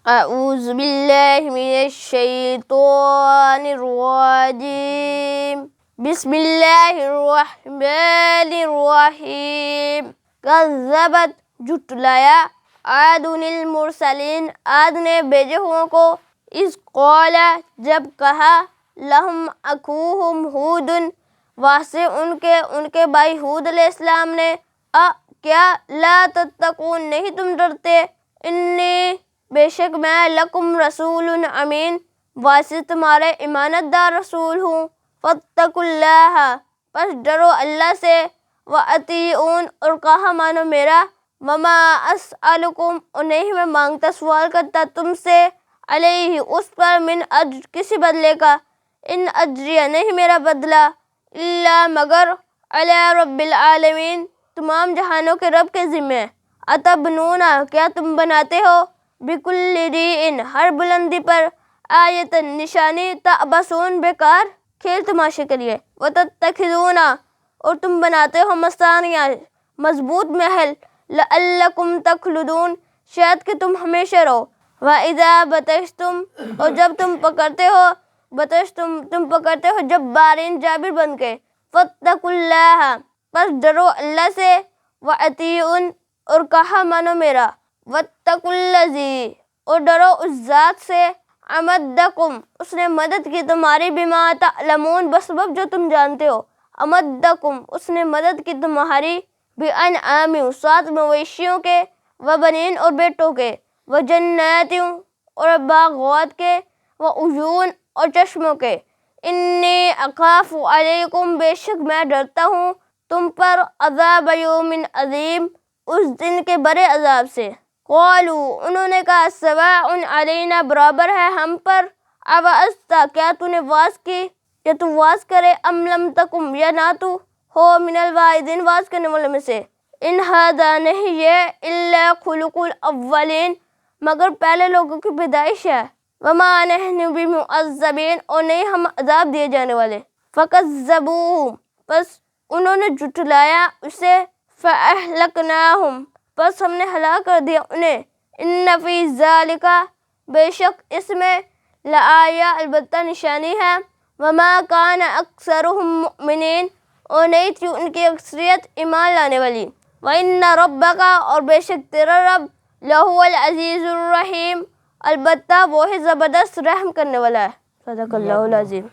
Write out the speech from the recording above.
اعوذ باللہ من الشیطان الرجیم بسم اللہ الرحمن الرحیم کذبت جھٹلایا عاد المرسلین عاد نے بھیجے ہوں کو اذ قال جب کہا لہم اخوہم ہود واسطے ان کے بھائی ہود علیہ السلام نے کیا لا تتقون نہیں تم ڈرتے انی بے شک میں لکم رسول امین واسطے تمہارے امانت دار رسول ہوں فاتقوا اللہ پس ڈرو اللہ سے وَأَطِیعُونِ اور کہا مانو میرا وَمَا أَسْأَلُكُمْ اور نہیں میں مانگتا سوال کرتا تم سے علیہ اس پر من اجر کسی بدلے کا ان اجریہ نہیں میرا بدلہ الا مگر علی رب العالمین تمام جہانوں کے رب کے ذمہ اتبنون کیا تم بناتے ہو بکل ریئن ہر بلندی پر آیتن نشانی تعبثون بیکار کھیل تماشے کے لیے وتتخذون اور تم بناتے ہو مصانع مضبوط محل لعلکم تخلدون شاید کہ تم ہمیشہ رہو وَإِذَا بَطَشْتُمْ اور جب تم پکڑتے ہو تم پکڑتے ہو جبارین جابر بن کے فاتقوا اللہ پس ڈرو اللہ سے وَأَطِیعُونِ اور کہا مانو میرا وَاتَّقُوا الَّذِی اور ڈرو اس ذات سے امدکم اس نے مدد کی تمہاری بما تعلمون بسبب جو تم جانتے ہو امدکم اس نے مدد کی تمہاری بانعام سات مویشیوں کے وبنین اور بیٹوں کے وجنات اور باغات کے وعیون اور چشموں کے انی اخاف علیکم بے شک میں ڈرتا ہوں تم پر عذاب یوم عظیم اس دن کے بڑے عذاب سے قالوا انہوں نے کہا سواء علینا برابر ہے ہم پر اوعظت کیا تو نے واعظ کی یا تو واعظ کرے ام لم تکم یا نہ تو ہو من الواعظین واعظ کرنے والوں میں سے ان ھذا نہیں یہ الا خلق الاولین مگر پہلے لوگوں کی پیدائش ہے وما نحن بمعذبین اور نہیں ہم عذاب دیے جانے والے فکذبوہ پس انہوں نے جھٹلایا اسے فاہلکناہم پس ہم نے ہلاک کر دیا انہیں ان فی ذالک بے شک اس میں لآیہ البتہ نشانی ہے وما کان اکثرہم مؤمنین اور نہیں تھی ان کی اکثریت ایمان لانے والی وَإِنَّ رَبَّكَ اور بے شک تیرا رب لَهُوَ الْعَزِيزُ الرَّحِيمُ البتہ وہ ہی زبردست رحم کرنے والا ہے صدق اللہ العظیم